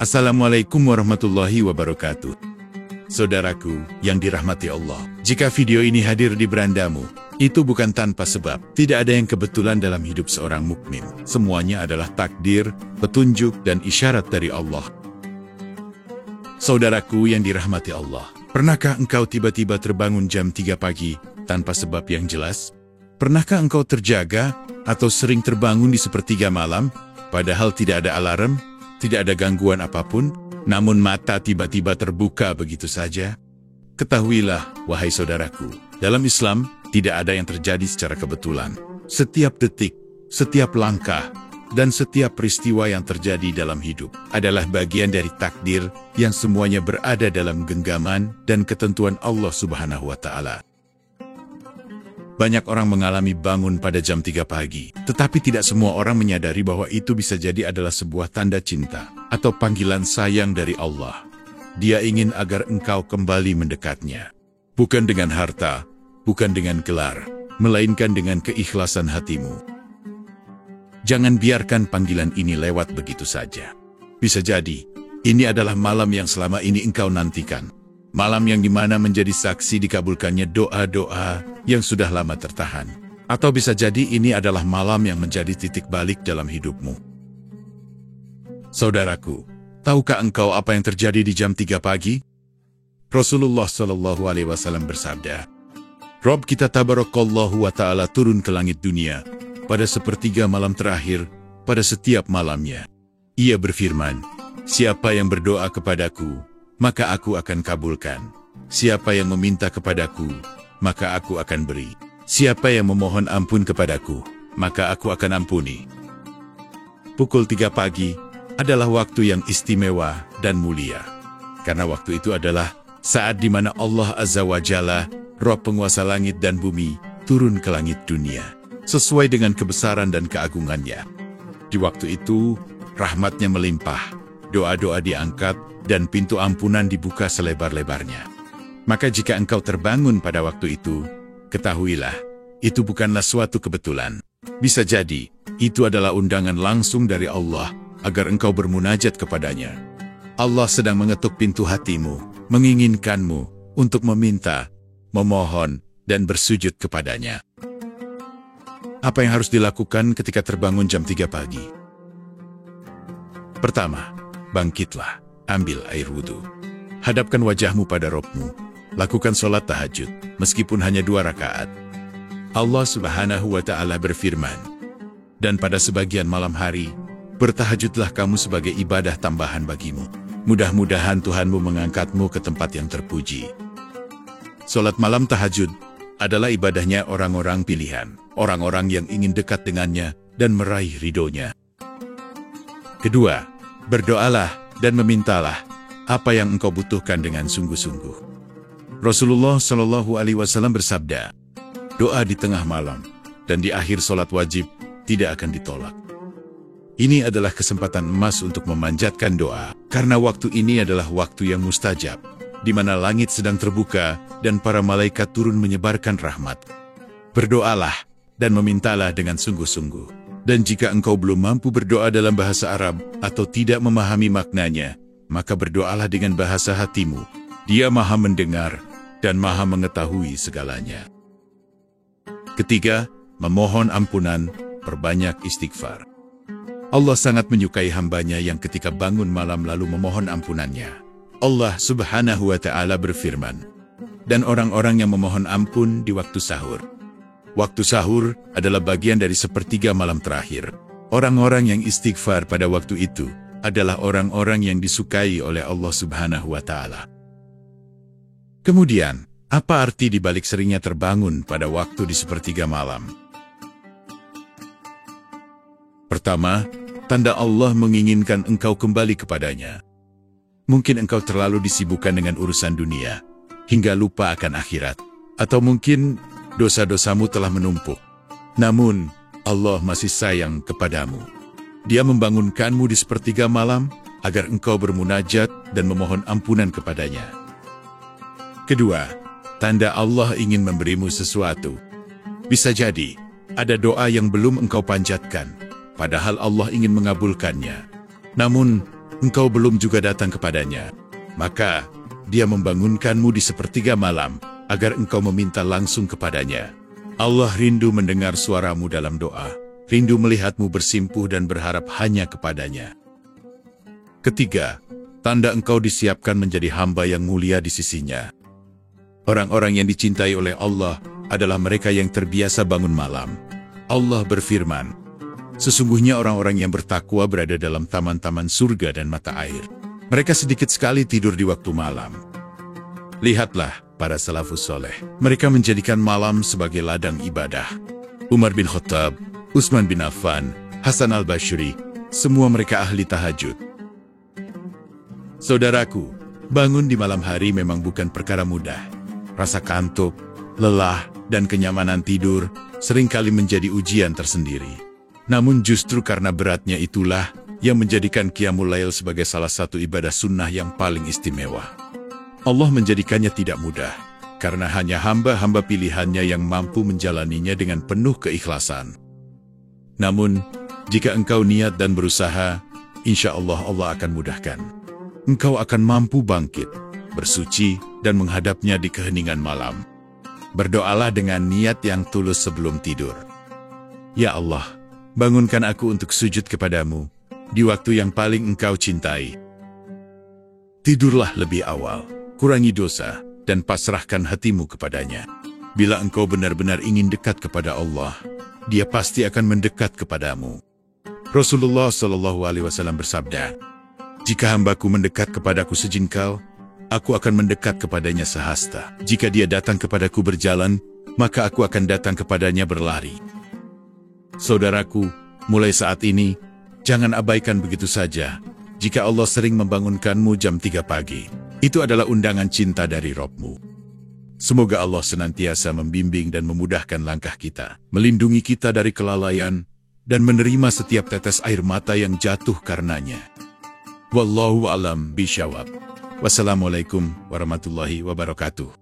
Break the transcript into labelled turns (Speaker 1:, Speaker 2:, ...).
Speaker 1: Assalamualaikum warahmatullahi wabarakatuh. Saudaraku yang dirahmati Allah, jika video ini hadir di berandamu, itu bukan tanpa sebab. Tidak ada yang kebetulan dalam hidup seorang mukmin. Semuanya adalah takdir, petunjuk, dan isyarat dari Allah. Saudaraku yang dirahmati Allah, pernahkah engkau tiba-tiba terbangun jam 3 pagi tanpa sebab yang jelas? Pernahkah engkau terjaga atau sering terbangun di sepertiga malam, padahal tidak ada alarm, tidak ada gangguan apapun, namun mata tiba-tiba terbuka begitu saja? Ketahuilah, wahai saudaraku, dalam Islam tidak ada yang terjadi secara kebetulan. Setiap detik, setiap langkah, dan setiap peristiwa yang terjadi dalam hidup adalah bagian dari takdir yang semuanya berada dalam genggaman dan ketentuan Allah Subhanahu wa Ta'ala. Banyak orang mengalami bangun pada jam 3 pagi, tetapi tidak semua orang menyadari bahwa itu bisa jadi adalah sebuah tanda cinta atau panggilan sayang dari Allah. Dia ingin agar engkau kembali mendekatnya. Bukan dengan harta, bukan dengan gelar, melainkan dengan keikhlasan hatimu. Jangan biarkan panggilan ini lewat begitu saja. Bisa jadi, ini adalah malam yang selama ini engkau nantikan. Malam yang dimana menjadi saksi dikabulkannya doa-doa yang sudah lama tertahan. Atau bisa jadi ini adalah malam yang menjadi titik balik dalam hidupmu. Saudaraku, tahukah engkau apa yang terjadi di jam 3 pagi? Rasulullah SAW bersabda, Rob kita tabarakallahu wa ta'ala turun ke langit dunia pada sepertiga malam terakhir pada setiap malamnya. Ia berfirman, siapa yang berdoa kepadaku, maka aku akan kabulkan. Siapa yang meminta kepadaku, maka aku akan beri. Siapa yang memohon ampun kepadaku, maka aku akan ampuni. Pukul 3 pagi adalah waktu yang istimewa dan mulia. Karena waktu itu adalah saat di mana Allah Azza wa Jalla, Rob penguasa langit dan bumi, turun ke langit dunia, sesuai dengan kebesaran dan keagungannya. Di waktu itu, rahmatnya melimpah, doa-doa diangkat, dan pintu ampunan dibuka selebar-lebarnya. Maka jika engkau terbangun pada waktu itu, ketahuilah, itu bukanlah suatu kebetulan. Bisa jadi, itu adalah undangan langsung dari Allah, agar engkau bermunajat kepadanya. Allah sedang mengetuk pintu hatimu, menginginkanmu, untuk meminta, memohon, dan bersujud kepadanya. Apa yang harus dilakukan ketika terbangun jam 3 pagi? Pertama, bangkitlah. Ambil air wudhu. Hadapkan wajahmu pada Robmu. Lakukan sholat tahajud, meskipun hanya 2 rakaat. Allah Subhanahu wa Ta'ala berfirman, dan pada sebagian malam hari, bertahajudlah kamu sebagai ibadah tambahan bagimu. Mudah-mudahan Tuhanmu mengangkatmu ke tempat yang terpuji. Sholat malam tahajud adalah ibadahnya orang-orang pilihan, orang-orang yang ingin dekat dengannya dan meraih ridhonya. Kedua, berdoalah dan memintalah apa yang engkau butuhkan dengan sungguh-sungguh. Rasulullah SAW bersabda, doa di tengah malam dan di akhir sholat wajib tidak akan ditolak. Ini adalah kesempatan emas untuk memanjatkan doa, karena waktu ini adalah waktu yang mustajab, di mana langit sedang terbuka dan para malaikat turun menyebarkan rahmat. Berdoalah dan memintalah dengan sungguh-sungguh. Dan jika engkau belum mampu berdoa dalam bahasa Arab atau tidak memahami maknanya, maka berdoalah dengan bahasa hatimu. Dia Maha mendengar dan Maha mengetahui segalanya. Ketiga, memohon ampunan, perbanyak istighfar. Allah sangat menyukai hambanya yang ketika bangun malam lalu memohon ampunannya. Allah Subhanahu wa Ta'ala berfirman, dan orang-orang yang memohon ampun di waktu sahur. Waktu sahur adalah bagian dari sepertiga malam terakhir. Orang-orang yang istighfar pada waktu itu adalah orang-orang yang disukai oleh Allah Subhanahu wa Ta'ala. Kemudian, apa arti dibalik seringnya terbangun pada waktu di sepertiga malam? Pertama, tanda Allah menginginkan engkau kembali kepadanya. Mungkin engkau terlalu disibukkan dengan urusan dunia, hingga lupa akan akhirat. Atau mungkin dosa-dosamu telah menumpuk. Namun, Allah masih sayang kepadamu. Dia membangunkanmu di sepertiga malam agar engkau bermunajat dan memohon ampunan kepadanya. Kedua, tanda Allah ingin memberimu sesuatu. Bisa jadi, ada doa yang belum engkau panjatkan, padahal Allah ingin mengabulkannya. Namun, engkau belum juga datang kepadanya. Maka, dia membangunkanmu di sepertiga malam, agar engkau meminta langsung kepadanya. Allah rindu mendengar suaramu dalam doa, rindu melihatmu bersimpuh dan berharap hanya kepadanya. Ketiga, tanda engkau disiapkan menjadi hamba yang mulia di sisinya. Orang-orang yang dicintai oleh Allah adalah mereka yang terbiasa bangun malam. Allah berfirman, sesungguhnya orang-orang yang bertakwa berada dalam taman-taman surga dan mata air. Mereka sedikit sekali tidur di waktu malam. Lihatlah para salafus soleh. Mereka menjadikan malam sebagai ladang ibadah. Umar bin Khattab, Utsman bin Affan, Hasan al-Basri, semua mereka ahli tahajud. Saudaraku, bangun di malam hari memang bukan perkara mudah. Rasa kantuk, lelah, dan kenyamanan tidur seringkali menjadi ujian tersendiri. Namun justru karena beratnya itulah yang menjadikan Qiyamul Lail sebagai salah satu ibadah sunnah yang paling istimewa. Allah menjadikannya tidak mudah, karena hanya hamba-hamba pilihannya yang mampu menjalaninya dengan penuh keikhlasan. Namun, jika engkau niat dan berusaha, insya Allah Allah akan mudahkan. Engkau akan mampu bangkit, bersuci, dan menghadapnya di keheningan malam. Berdoalah dengan niat yang tulus sebelum tidur. Ya Allah, bangunkan aku untuk sujud kepadamu di waktu yang paling engkau cintai. Tidurlah lebih awal, kurangi dosa, dan pasrahkan hatimu kepadanya. Bila engkau benar-benar ingin dekat kepada Allah, Dia pasti akan mendekat kepadamu. Rasulullah SAW bersabda, jika hambaku mendekat kepadaku sejengkal, aku akan mendekat kepadanya sehasta. Jika dia datang kepadaku berjalan, maka aku akan datang kepadanya berlari. Saudaraku, mulai saat ini, jangan abaikan begitu saja. Jika Allah sering membangunkanmu jam 3 pagi, itu adalah undangan cinta dari Rabb-mu. Semoga Allah senantiasa membimbing dan memudahkan langkah kita, melindungi kita dari kelalaian, dan menerima setiap tetes air mata yang jatuh karenanya. Wallahu a'lam bishawab. Wassalamualaikum warahmatullahi wabarakatuh.